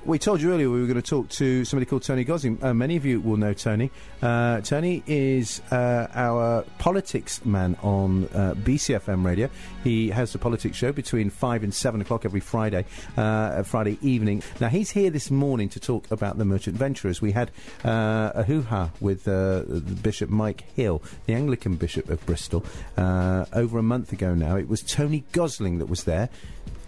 We told you earlier we were going to talk to somebody called Tony Gosling. Many of you will know Tony. Tony is our politics man on BCFM radio. He has the politics show between 5 and 7 o'clock every Friday evening. Now, he's here this morning to talk about the merchant venturers. We had a hoo-ha with the Bishop Mike Hill, the Anglican Bishop of Bristol, over a month ago now. It was Tony Gosling that was there,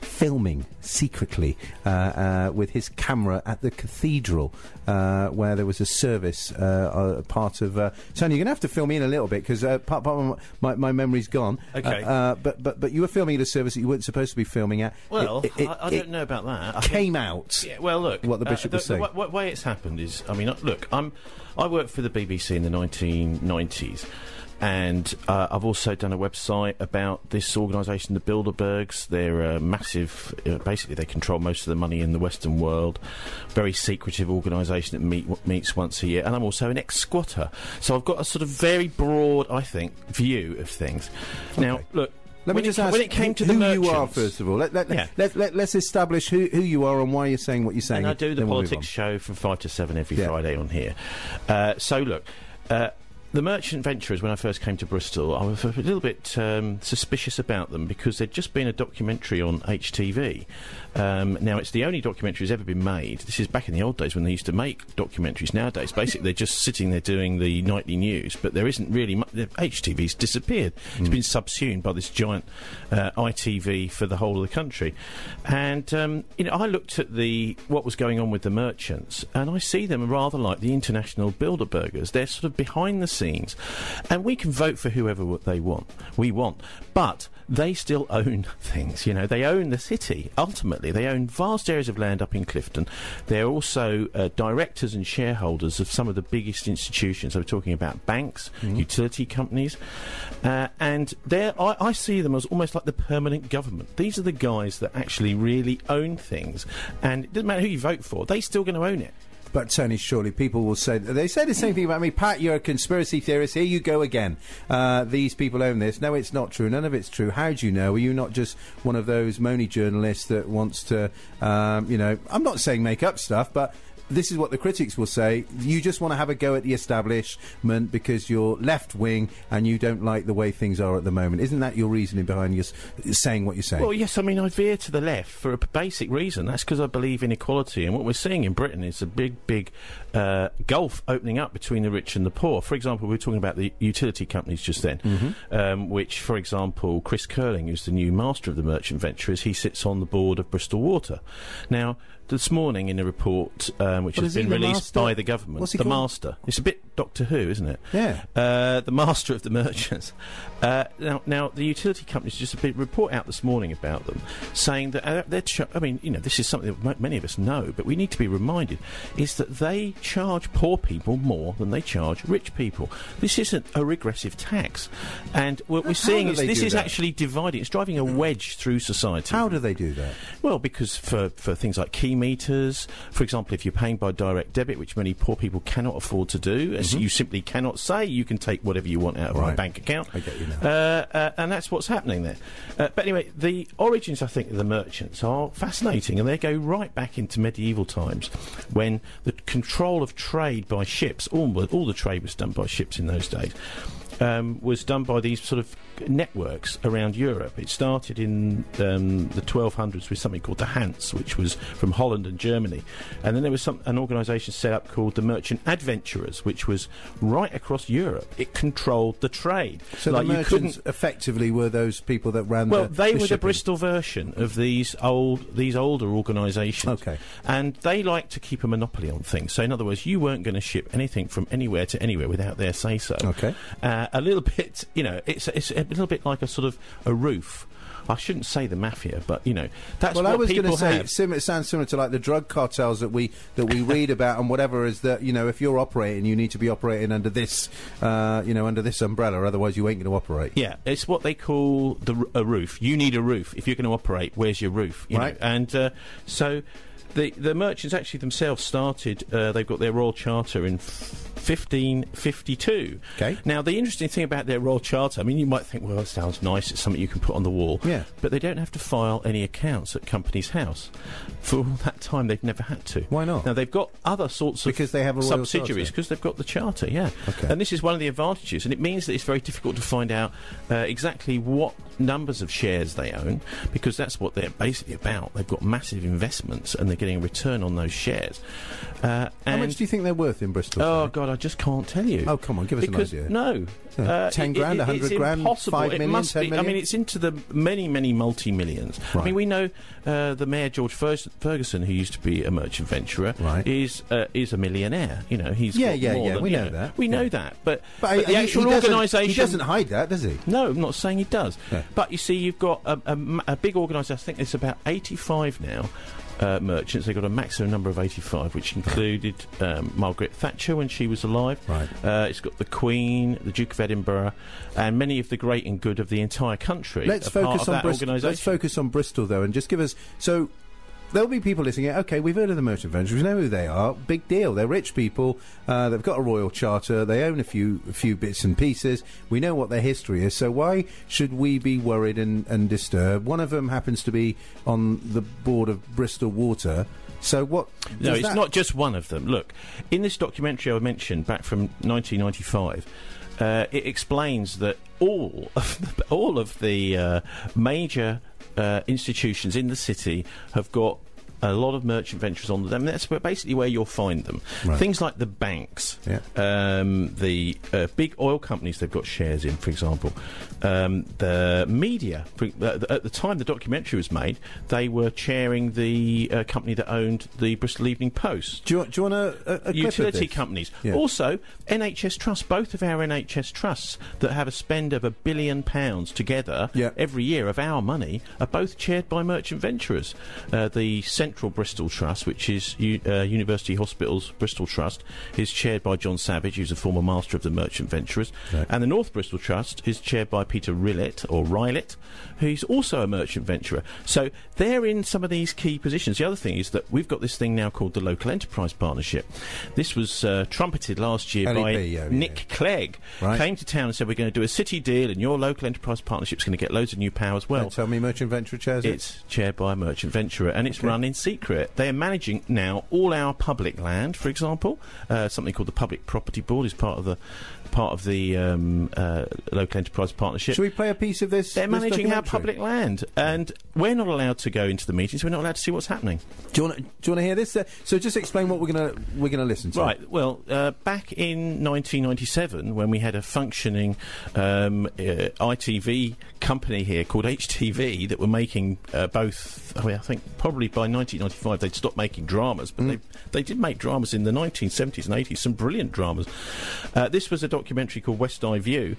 filming secretly with his camera at the cathedral where there was a service, part of... Tony, you're going to have to fill me in a little bit because part of my memory's gone. Okay. But you were filming at a service that you weren't supposed to be filming at. Well, I don't know about that. It came out. Yeah, well, look... What the Bishop was saying. The way it's happened is... I mean, look, I worked for the BBC in the 1990s. And I've also done a website about this organisation, the Bilderbergs. They're a massive... basically, they control most of the money in the Western world. Very secretive organisation that meets once a year. And I'm also an ex-squatter. So I've got a sort of very broad, I think, view of things. Okay. Now, look... Let me just ask when it came to who the merchants, you are, first of all. Let's establish who you are and why you're saying what you're saying. And I do the politics show from 5 to 7 every Friday on here. So, look... the merchant venturers, when I first came to Bristol, I was a little bit suspicious about them because there'd just been a documentary on HTV. Now, it's the only documentary that's ever been made. This is back in the old days when they used to make documentaries. Nowadays, basically, they're just sitting there doing the nightly news, but there isn't really much. HTV's disappeared. It's been subsumed by this giant ITV for the whole of the country. And, I looked at what was going on with the merchants, and I see them rather like the international Bilderbergers. They're sort of behind the scenes, and we can vote for whoever we want, but they still own things. They own the city. Ultimately, they own vast areas of land up in Clifton. They're also directors and shareholders of some of the biggest institutions. I'm talking about banks, utility companies, and I see them as almost like the permanent government. These are the guys that actually really own things, and it doesn't matter who you vote for, they're still going to own it. But, Tony, surely people will say... They say the same thing about me. Pat, you're a conspiracy theorist. Here you go again. These people own this. No, it's not true. None of it's true. How do you know? Are you not just one of those moany journalists that wants to, I'm not saying make up stuff, but... This is what the critics will say. You just want to have a go at the establishment because you're left-wing and you don't like the way things are at the moment. Isn't that your reasoning behind you saying what you're saying? Well, yes, I mean, I veer to the left for a basic reason. That's because I believe in equality. And what we're seeing in Britain is a big gulf opening up between the rich and the poor. For example, we were talking about the utility companies just then, which, for example, Chris Curling, who's the new master of the merchant venturers, he sits on the board of Bristol Water. Now, this morning in a report which has been released by the government, What's he the called? Master. It's a bit Doctor Who, isn't it? Yeah. The Master of the Merchants. Now, the utility companies just a bit report out this morning about them, saying that this is something that many of us know, but we need to be reminded, is that they charge poor people more than they charge rich people. This isn't a regressive tax. And what we're seeing is this is actually dividing. It's driving a wedge through society. How do they do that? Well, because for things like key meters, for example, if you're paying by direct debit, which many poor people cannot afford to do, as you simply cannot say you can take whatever you want out of my bank account. I get you now. And that's what's happening there. But anyway, the origins, I think, of the merchants are fascinating, and they go right back into medieval times when the control of trade by ships, all the trade was done by ships in those days, was done by these sort of networks around Europe. It started in the 1200s with something called the Hanse, which was from Holland and Germany, and then there was an organisation set up called the Merchant Adventurers, which was right across Europe. It controlled the trade. So the merchants effectively were those people that ran they were shipping. the Bristol version of these older organisations. Okay. And they like to keep a monopoly on things. So in other words, you weren't going to ship anything from anywhere to anywhere without their say-so. Okay. A little bit, it's a little bit like a sort of a roof. I shouldn't say the mafia, but that's what people have. Well, I was going to say it sounds similar to like the drug cartels that we read about and whatever. Is that if you're operating, you need to be operating under this under this umbrella, otherwise you ain't going to operate. Yeah, it's what they call a roof. You need a roof if you're going to operate. Where's your roof? Right. And so. The merchants actually themselves started, they've got their Royal Charter in 1552. Okay. Now, the interesting thing about their Royal Charter, I mean, you might think, well, it sounds nice, it's something you can put on the wall. Yeah. But they don't have to file any accounts at Companies House. For all that time, they've never had to. Why not? Now, they've got other sorts of because they have a Royal subsidiaries, because they've got the Charter, yeah. Okay. And this is one of the advantages, and it means that it's very difficult to find out exactly what numbers of shares they own, because that's what they're basically about. They've got massive investments, and they're getting a return on those shares. How much do you think they're worth in Bristol? Oh, God, I just can't tell you. Oh, come on, give us an idea. No. 10 grand, 100 grand, impossible. 5 million, it must 10 be. million? I mean, it's into the many, many multi-millions. Right. I mean, we know the Mayor, George Ferguson, who used to be a merchant venturer, right. is a millionaire. You know, he's got more than, we know that. We know that. But the actual organisation... He doesn't hide that, does he? No, I'm not saying he does. Yeah. But, you see, you've got a big organisation. I think it's about 85 now. Merchants. They got a maximum number of 85, which included Margaret Thatcher when she was alive. Right. It's got the Queen, the Duke of Edinburgh, and many of the great and good of the entire country. Let's focus on Bristol. Let's focus on Bristol, though, and just give us so. There'll be people listening. Okay, we've heard of the merchant venturers. We know who they are. Big deal. They're rich people. They've got a royal charter. They own a few bits and pieces. We know what their history is. So why should we be worried and disturbed? One of them happens to be on the board of Bristol Water. So what? No, it's not just one of them. Look, in this documentary I mentioned back from 1995. It explains that all of the major institutions in the city have got a lot of merchant ventures on them. That's basically where you'll find them. Right. Things like the banks, the big oil companies they've got shares in, for example. The media. At the time the documentary was made, they were chairing the company that owned the Bristol Evening Post. Do you want a clip utility of this? companies. Yeah. Also, NHS Trusts, both of our NHS Trusts that have a spend of £1 billion together every year of our money are both chaired by merchant venturers. The Central Bristol Trust, which is University Hospitals Bristol Trust, is chaired by John Savage, who's a former master of the merchant venturers. Right. And the North Bristol Trust is chaired by Peter Rylett, who's also a merchant venturer. So they're in some of these key positions. The other thing is that we've got this thing now called the Local Enterprise Partnership. This was trumpeted last year by Nick Clegg. Right. Came to town and said, we're going to do a city deal and your Local Enterprise Partnership's going to get loads of new power as well. Don't tell me merchant venturer chairs it? It's chaired by a merchant venturer, and it's run in secret. They are managing now all our public land, for example. Something called the Public Property Board is part of the Local Enterprise Partnership. Should we play a piece of this? They're managing our public land, and we're not allowed to go into the meetings. We're not allowed to see what's happening. Do you want to hear this? So just explain what we're gonna listen to. Right. Well, back in 1997, when we had a functioning ITV company here called HTV that were making both. I mean, I think probably by 1995 they'd stopped making dramas, but they did make dramas in the 1970s and 80s. Some brilliant dramas. This was a documentary called West Eye View,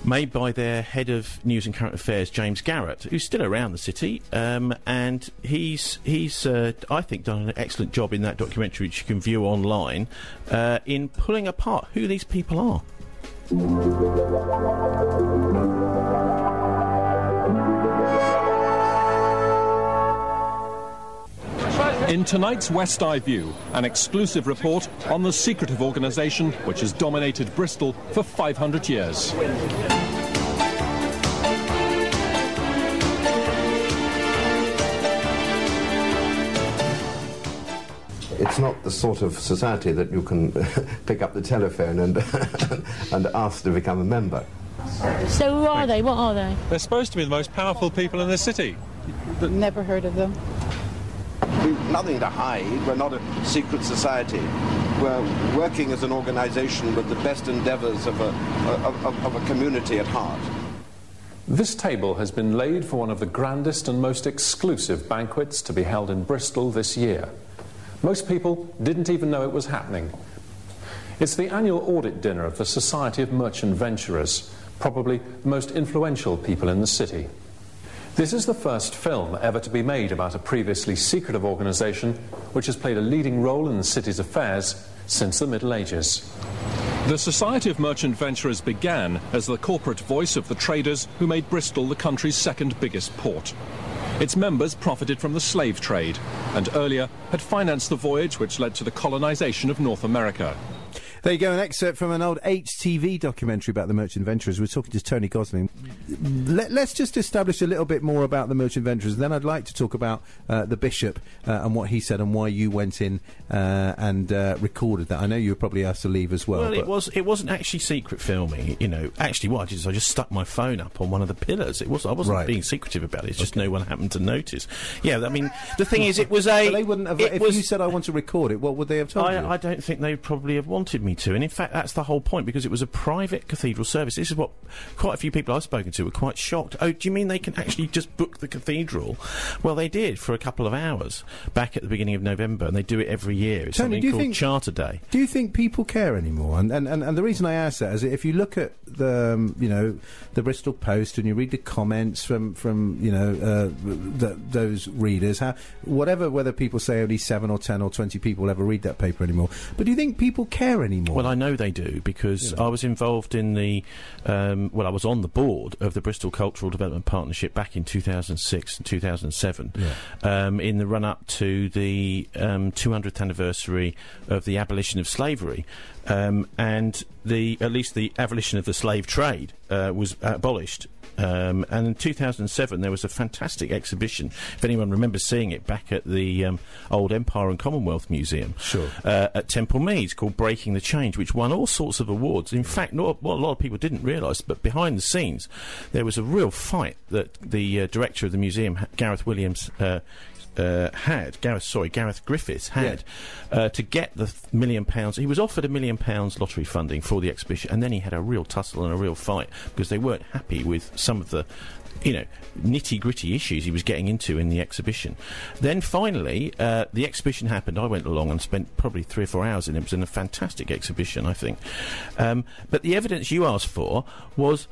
made by their head of news and current affairs, James Garrett, who's still around the city, and he's I think done an excellent job in that documentary, which you can view online, in pulling apart who these people are. In tonight's West Eye View, an exclusive report on the secretive organisation which has dominated Bristol for 500 years. It's not the sort of society that you can pick up the telephone and and ask to become a member. So who are they? What are they? They're supposed to be the most powerful people in the city. Never heard of them. We've nothing to hide. We're not a secret society. We're working as an organisation with the best endeavours of a community at heart. This table has been laid for one of the grandest and most exclusive banquets to be held in Bristol this year. Most people didn't even know it was happening. It's the annual audit dinner of the Society of Merchant Venturers, probably the most influential people in the city. This is the first film ever to be made about a previously secretive organisation which has played a leading role in the city's affairs since the Middle Ages. The Society of Merchant Venturers began as the corporate voice of the traders who made Bristol the country's second biggest port. Its members profited from the slave trade and earlier had financed the voyage which led to the colonisation of North America. There you go, an excerpt from an old HTV documentary about the merchant venturers. We're talking to Tony Gosling. Let's just establish a little bit more about the merchant venturers. Then I'd like to talk about the Bishop and what he said and why you went in and recorded that. I know you were probably asked to leave as well. Well, it wasn't actually secret filming. You know, actually, what I did is I just stuck my phone up on one of the pillars. I wasn't being secretive about it. It's just no one happened to notice. Yeah, I mean, the thing is, it was a. But they wouldn't have. If you said I want to record it, what would they have told you? I don't think they would probably have wanted me to, and in fact that's the whole point, because it was a private cathedral service. This is what quite a few people I've spoken to were quite shocked. Oh, do you mean they can actually just book the cathedral? Well, they did for a couple of hours back at the beginning of November, and they do it every year. It's Tony, something called Charter Day. Do you think people care anymore? And the reason I ask that is if you look at the the Bristol Post and you read the comments from those readers, whether people say only 7 or 10 or 20 people ever read that paper anymore, but do you think people care anymore? Well, I know they do, because I was involved in the I was on the board of the Bristol Cultural Development Partnership back in 2006 and 2007 in the run-up to the 200th anniversary of the abolition of slavery, and at least the abolition of the slave trade was abolished. And in 2007 there was a fantastic exhibition, if anyone remembers seeing it, back at the old Empire and Commonwealth Museum at Temple Meads, called Breaking the Change, which won all sorts of awards. In fact, what a lot of people didn't realise, but behind the scenes there was a real fight that the director of the museum, Gareth Griffiths had to get the £1 million. He was offered £1 million lottery funding for the exhibition, and then he had a real tussle and a real fight because they weren't happy with some of the nitty-gritty issues he was getting into in the exhibition. Then finally, the exhibition happened. I went along and spent probably 3 or 4 hours in it. It was a fantastic exhibition, I think. But the evidence you asked for was,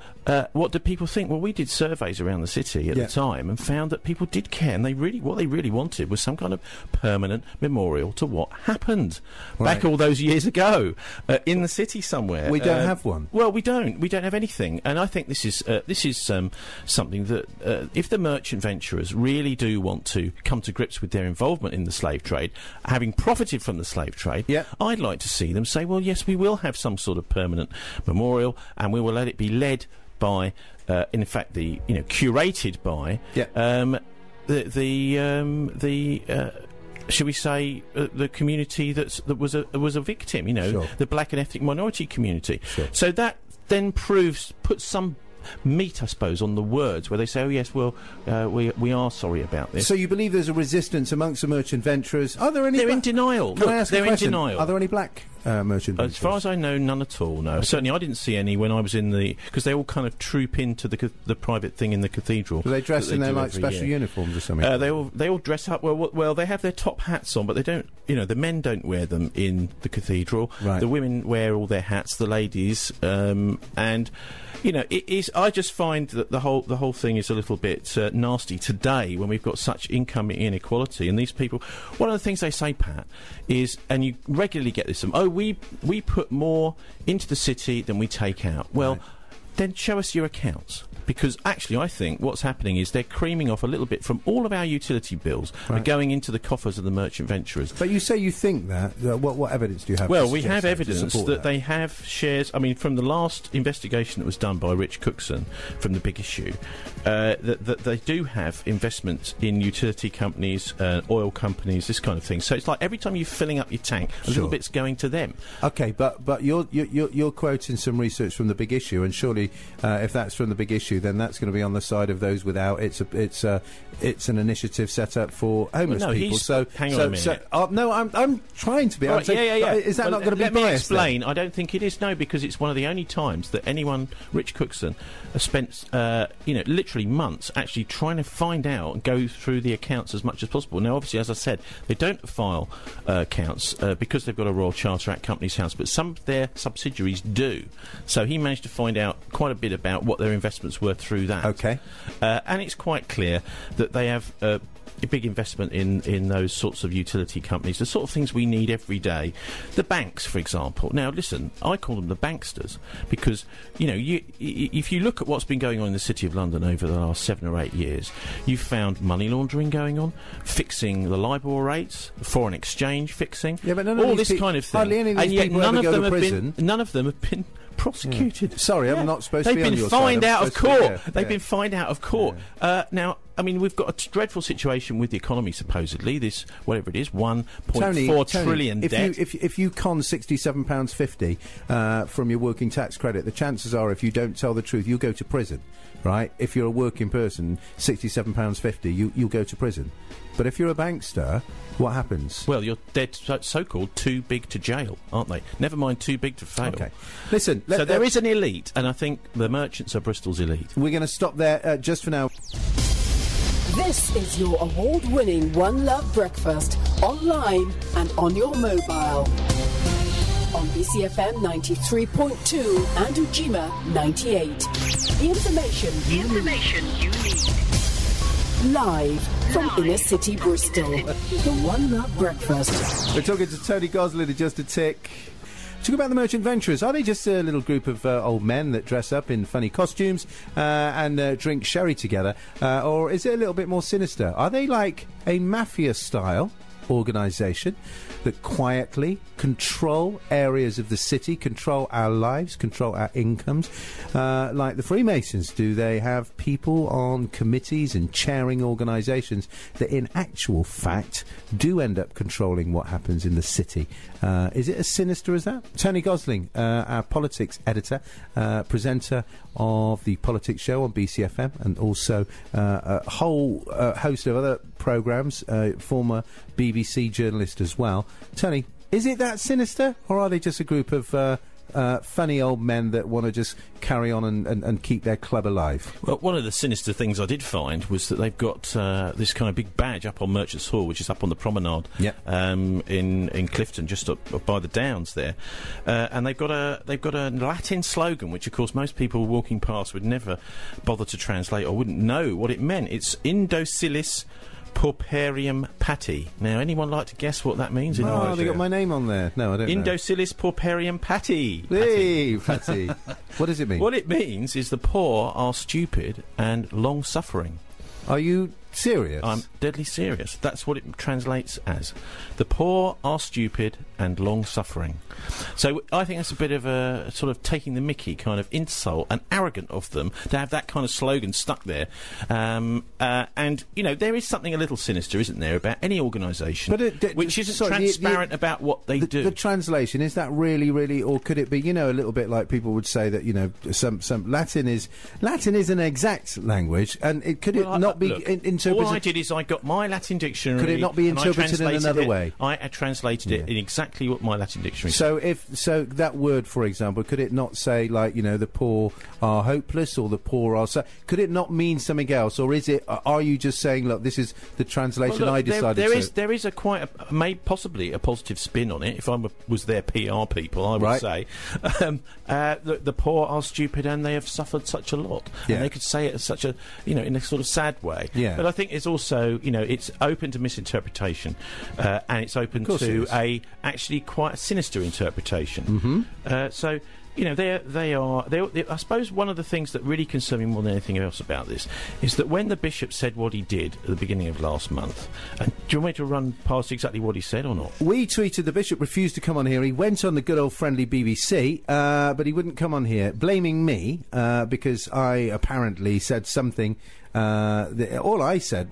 what did people think? Well, we did surveys around the city at the time and found that people did care, and what they really wanted was some kind of permanent memorial to what happened back all those years ago in the city somewhere. We don't have one. Well, we don't. We don't have anything, and I think this is something that if the merchant venturers really do want to come to grips with their involvement in the slave trade, having profited from the slave trade, I'd like to see them say, well, yes, we will have some sort of permanent memorial, and we will let it be led by, in fact, curated by shall we say, the community that was a victim, the black and ethnic minority community. So that then puts some meat, I suppose, on the words where they say, oh yes, well, we are sorry about this. So you believe there's a resistance amongst the merchant venturers? Are there any? They're in denial. Can I ask a question? In denial. Are there any black merchant venturers? As far as I know, none at all. No, certainly I didn't see any when I was in because they all kind of troop into the private thing in the cathedral. Do they dress in their special uniforms or something? They all dress up. Well, they have their top hats on, but they don't. The men don't wear them in the cathedral. Right. The women wear all their hats. The ladies, and it is. I just find that the whole thing is a little bit nasty today when we've got such income inequality, and these people. One of the things they say, Pat, is, and you regularly get this from, we put more into the city than we take out. Well, then show us your accounts. Because actually, I think what's happening is they're creaming off a little bit from all of our utility bills and going into the coffers of the merchant venturers. But you say you think that. What evidence do you have? Well, we have evidence that they have shares. I mean, from the last investigation that was done by Rich Cookson from the Big Issue, that they do have investments in utility companies, oil companies, this kind of thing. So it's like every time you're filling up your tank, a little bit's going to them. Okay, but you're quoting some research from the Big Issue, and surely if that's from the Big Issue, then that's going to be on the side of those without. It's an initiative set up for homeless people. So hang on a minute. No, I'm trying to be. Right, yeah. Is that not going to be biased? Let me explain. I don't think it is. No, because it's one of the only times that anyone, Rich Cookson, has spent literally months actually trying to find out and go through the accounts as much as possible. Now, obviously, as I said, they don't file accounts because they've got a Royal Charter Act Companies House, but some of their subsidiaries do. So he managed to find out quite a bit about what their investments were through that. Okay. And it's quite clear that they have big investment in those sorts of utility companies, the sort of things we need every day. The banks, for example. Now, listen, I call them the banksters because, if you look at what's been going on in the City of London over the last 7 or 8 years, you've found money laundering going on, fixing the LIBOR rates, foreign exchange fixing, but all this kind of thing. Hardly any of these people none ever of go them to have prison. none of them have been prosecuted. Sorry, I'm not supposed to be on your They've side. been fined out of court. They've been fined out of court. Now, I mean, we've got a dreadful situation with the economy, supposedly. This, whatever it is, 1.4 trillion debt. If you con £67.50 from your working tax credit, the chances are, if you don't tell the truth, you'll go to prison, right? If you're a working person, £67.50, you'll go to prison. But if you're a bankster, what happens? Well, they're so-called too big to jail, aren't they? Never mind too big to fail. Okay. Listen, so there is an elite, and I think the merchants are Bristol's elite. We're going to stop there just for now. This is your award-winning One Love Breakfast, online and on your mobile. On BCFM 93.2 and Ujima 98. The information you need. Live from Inner City, Bristol. The One Love Breakfast. We're talking to Tony Gosling in just a tick. Talk about the merchant venturers. Are they just a little group of old men that dress up in funny costumes and drink sherry together? Or is it a little bit more sinister? Are they like a mafia-style organisation that quietly control areas of the city, control our lives, control our incomes, like the Freemasons? Do they have people on committees and chairing organisations that in actual fact do end up controlling what happens in the city? Is it as sinister as that? Tony Gosling, our politics editor, presenter of the Politics Show on BCFM, and also a whole host of other programmes, former BBC journalist as well. Tony, is it that sinister, or are they just a group of funny old men that want to just carry on and keep their club alive? Well, one of the sinister things I did find was that they've got this kind of big badge up on Merchants Hall, which is up on the promenade in Clifton, just up by the Downs there, and they've got a Latin slogan, which of course most people walking past would never bother to translate or wouldn't know what it meant. It's Indocilis Pauperiem Patti. Now, anyone like to guess what that means? Oh, they got my name on there. No, I don't know. Indocilis Pauperiem Patti. Hey, Patti. What does it mean? What it means is the poor are stupid and long-suffering. Are you serious? I'm deadly serious. That's what it translates as. The poor are stupid and long-suffering. So I think that's a bit of a sort of taking the mickey kind of insult and arrogant of them to have that kind of slogan stuck there. And, there is something a little sinister, isn't there, about any organisation which isn't transparent about what they do. The translation, is that really, or could it be, a little bit like people would say that, some Latin is an exact language, and could it not be interpreted? All I did is I got my Latin dictionary. Could it not be interpreted in another way? I translated it in exactly what my Latin dictionary said. So that word, for example, could it not say, like, the poor are hopeless, or the poor are... could it not mean something else, or is it... Are you just saying, look, this is the translation I decided to... There is possibly a positive spin on it. If I was their PR people, I would say the poor are stupid and they have suffered such a lot. Yeah. And they could say it as such a, in a sort of sad way. Yeah. But I think it's also, it's open to misinterpretation, and it's open to actually quite a sinister interpretation. Mm-hmm. They are. I suppose one of the things that really concern me more than anything else about this is that when the Bishop said what he did at the beginning of last month, and do you want me to run past exactly what he said or not? We tweeted the Bishop refused to come on here. He went on the good old friendly BBC, but he wouldn't come on here, blaming me because I apparently said something. All I said...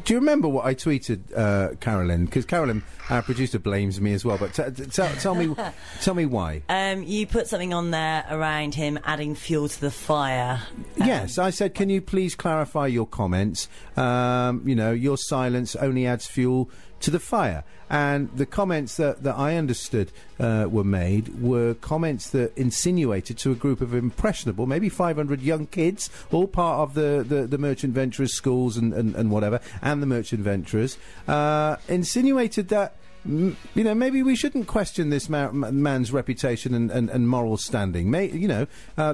Do you remember what I tweeted, Carolyn? Because Carolyn, our producer, blames me as well. But tell me why. You put something on there around him adding fuel to the fire. Yes, I said, can you please clarify your comments? Your silence only adds fuel to the fire. And the comments that I understood were made were comments that insinuated to a group of impressionable, maybe 500 young kids, all part of the merchant venturers schools and whatever, and the merchant venturers, insinuated that maybe we shouldn't question this man's reputation and moral standing. The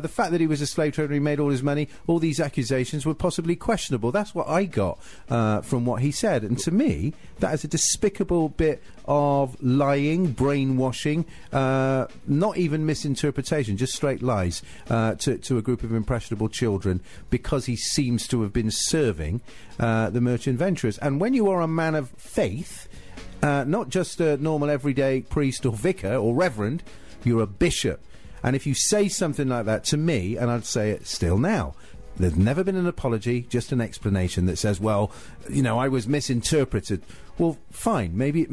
fact that he was a slave trader, he made all his money, all these accusations were possibly questionable. That's what I got from what he said. And to me, that is a despicable bit of lying, brainwashing, not even misinterpretation, just straight lies to a group of impressionable children, because he seems to have been serving the merchant venturers. And when you are a man of faith, not just a normal everyday priest or vicar or reverend, you're a bishop. And if you say something like that to me, and I'd say it still now, there's never been an apology, just an explanation that says, well, I was misinterpreted. Well, fine, maybe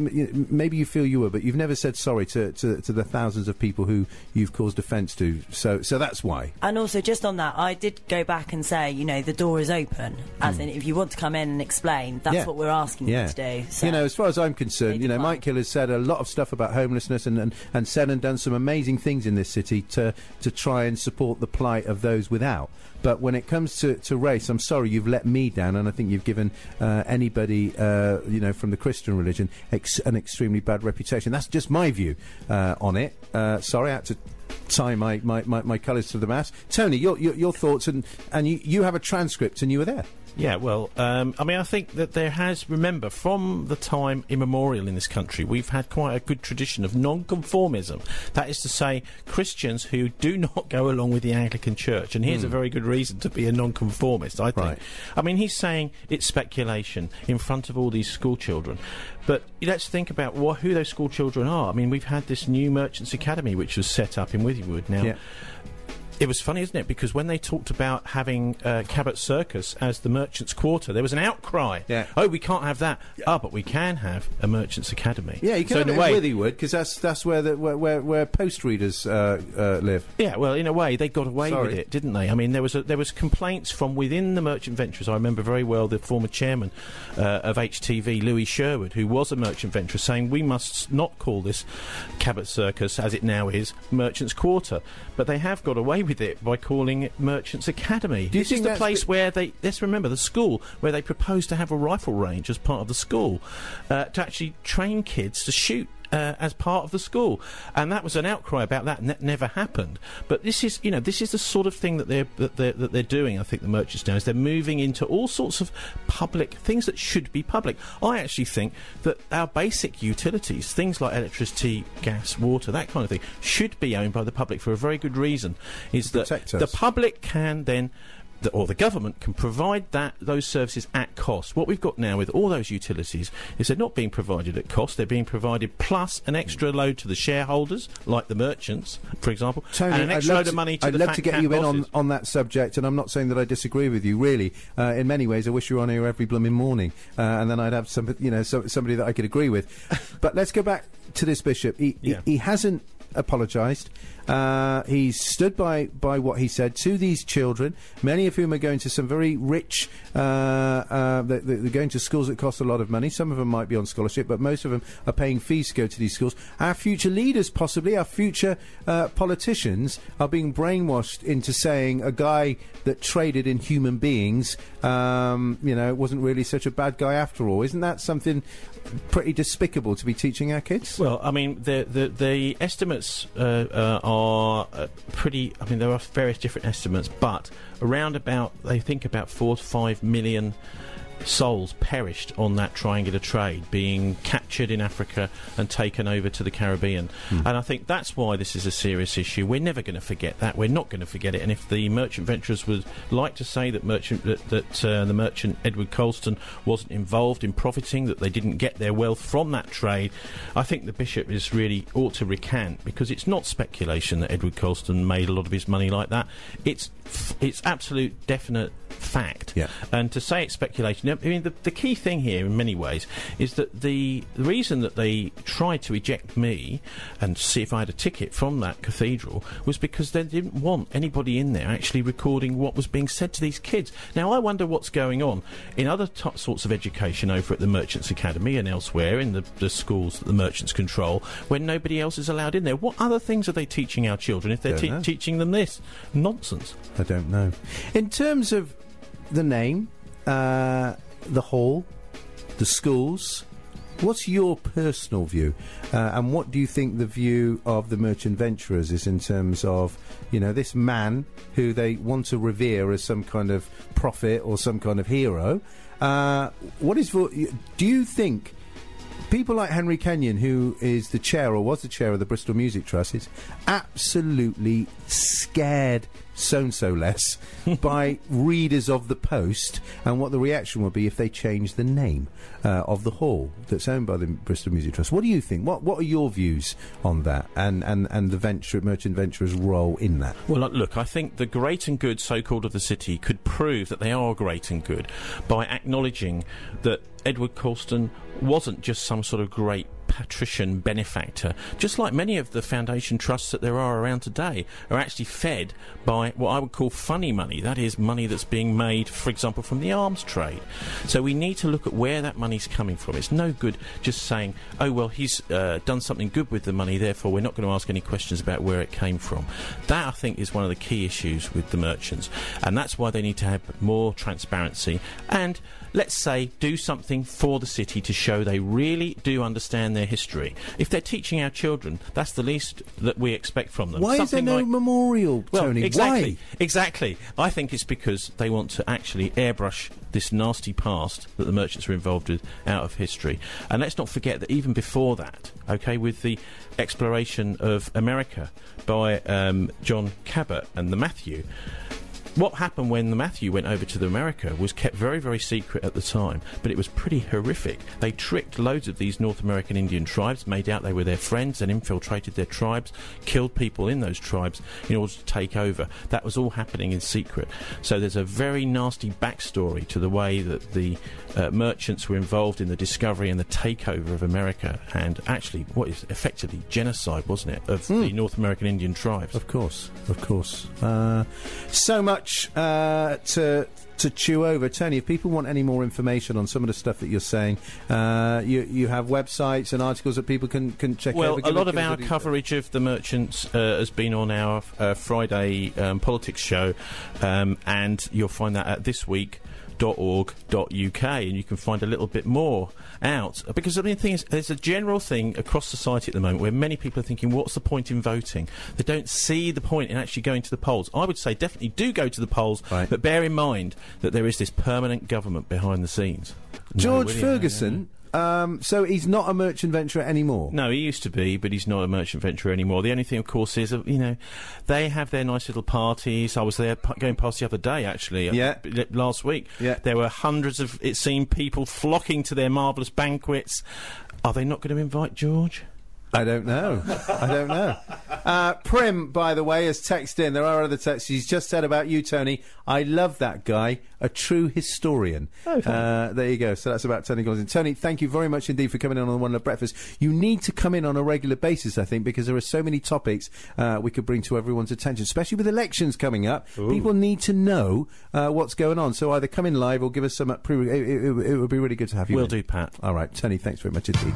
you feel you were, but you've never said sorry to the thousands of people who you've caused offence to. So that's why. And also, just on that, I did go back and say, the door is open. As in, if you want to come in and explain, that's what we're asking you to do. So as far as I'm concerned, Mike Hill has said a lot of stuff about homelessness and said and done some amazing things in this city to try and support the plight of those without. But when it comes to race, I'm sorry, you've let me down, and I think you've given anybody, from the Christian religion, an extremely bad reputation. That's just my view on it. Sorry, I had to tie my colours to the mast. Tony, your thoughts, and you have a transcript, and you were there. Yeah, well, I think that there has, remember, from the time immemorial in this country, we've had quite a good tradition of non-conformism. That is to say, Christians who do not go along with the Anglican Church. And here's a very good reason to be a non-conformist, I think. Right. He's saying it's speculation in front of all these school children. But let's think about who those school children are. We've had this new Merchants Academy, which was set up in Withywood. Now, it was funny, isn't it? Because when they talked about having Cabot Circus as the Merchants' Quarter, there was an outcry. Yeah. Oh, we can't have that. But we can have a Merchants' Academy. Yeah, you can have it in Withywood, because that's where post readers live. Yeah, well, in a way, they got away with it, didn't they? There was complaints from within the merchant venturers. I remember very well the former chairman of HTV, Louis Sherwood, who was a merchant venturer, saying we must not call this Cabot Circus, as it now is, Merchants' Quarter. But they have got away with it by calling it Merchants Academy. This is the place where let's remember, the school where they proposed to have a rifle range as part of the school, to actually train kids to shoot as part of the school, and that was an outcry about that, and that never happened. But this is the sort of thing that they're doing. I think the merchants now is they're moving into all sorts of public things that should be public. I actually think that our basic utilities, things like electricity, gas, water, that kind of thing, should be owned by the public for a very good reason. Is that the public can then, or the government can provide those services at cost. What we've got now with all those utilities is they're not being provided at cost, they're being provided plus an extra load to the shareholders, like the merchants, for example, Tony, and an extra load of money to the I'd love to get you in on that subject, and I'm not saying that I disagree with you, really. In many ways, I wish you were on here every blooming morning, and then I'd have somebody that I could agree with. But let's go back to this bishop. He hasn't apologised. He's stood by what he said to these children, many of whom are going to some very rich, they're going to schools that cost a lot of money. Some of them might be on scholarship, but most of them are paying fees to go to these schools. Our future leaders, possibly, our future politicians, are being brainwashed into saying a guy that traded in human beings, wasn't really such a bad guy after all. Isn't that something pretty despicable to be teaching our kids? Well, the estimates are pretty. There are various different estimates, but they think about 4 to 5 million souls perished on that triangular trade, being captured in Africa and taken over to the Caribbean. And I think that's why this is a serious issue. We're never going to forget that. We're not going to forget it. And if the merchant venturers would like to say that the merchant Edward Colston wasn't involved in profiting, that they didn't get their wealth from that trade, I think the bishop ought to recant, because it's not speculation that Edward Colston made a lot of his money like that. It's absolute definite fact. Yeah. And to say it's speculation, the key thing here in many ways is that the reason that they tried to eject me and see if I had a ticket from that cathedral was because they didn't want anybody in there actually recording what was being said to these kids. Now, I wonder what's going on in other sorts of education over at the Merchants Academy and elsewhere in the schools that the merchants control, when nobody else is allowed in there. What other things are they teaching our children if they're teaching them this nonsense? I don't know. In terms of the name, the hall, the schools, What's your personal view? And what do you think the view of the merchant venturers is in terms of, you know, this man who they want to revere as some kind of prophet or some kind of hero? Do you think people like Henry Kenyon, who is the chair or was the chair of the Bristol Music Trust, is absolutely scared so-and-so less by readers of the Post and what the reaction will be if they change the name of the hall that's owned by the Bristol Music Trust? What do you think? What are your views on that and the merchant venturer's role in that? Well, look, I think the great and good so-called of the city could prove that they are great and good by acknowledging that Edward Colston wasn't just some sort of great patrician benefactor. Just like many of the foundation trusts that there are around today are actually fed by what I would call funny money. That is money that's being made, for example, from the arms trade. So we need to look at where that money's coming from. It's no good just saying, oh, well, he's done something good with the money, therefore we're not going to ask any questions about where it came from. That, I think, is one of the key issues with the merchants. And that's why they need to have more transparency and, let's say, do something for the city to show they really do understand their history. If they're teaching our children, that's the least that we expect from them. Why is there no memorial, Tony? Exactly, Why? Exactly. I think it's because they want to actually airbrush this nasty past that the merchants are involved with out of history. And let's not forget that even before that, okay, with the exploration of America by John Cabot and the Matthew, what happened when the Matthew went over to the America was kept very, very secret at the time, but it was pretty horrific. They tricked loads of these North American Indian tribes, made out they were their friends, and infiltrated their tribes, killed people in those tribes in order to take over. That was all happening in secret. So there's a very nasty backstory to the way that the merchants were involved in the discovery and the takeover of America, and actually what is effectively genocide, wasn't it, of the North American Indian tribes. Of course, of course. So much to chew over. Tony, if people want any more information on some of the stuff that you're saying, you have websites and articles that people can check out. Well, a lot of our coverage of the merchants has been on our Friday politics show, and you'll find that at thisweek.org.uk, and you can find a little bit more out, because the thing is, there's a general thing across society at the moment where many people are thinking, what's the point in voting? They don't see the point in actually going to the polls. I would say definitely do go to the polls, right, but bear in mind that there is this permanent government behind the scenes. George Ferguson, so he's not a merchant venturer anymore? No, he used to be, but he's not a merchant venturer anymore. The only thing, of course, is, you know, they have their nice little parties. I was there going past the other day, actually, last week. Yeah. There were hundreds of, it seemed, people flocking to their marvellous banquets. Are they not going to invite George? I don't know. I don't know. Prim, by the way, has texted in. There are other texts. He's just said about you, Tony, I love that guy, a true historian. Oh, there you go. So that's about Tony Gosling. Tony, thank you very much indeed for coming in on the One Love Breakfast. You need to come in on a regular basis, I think, because there are so many topics we could bring to everyone's attention, especially with elections coming up. Ooh. People need to know what's going on. So either come in live or give us some it would be really good to have you. Will do, Pat. All right, Tony, thanks very much indeed.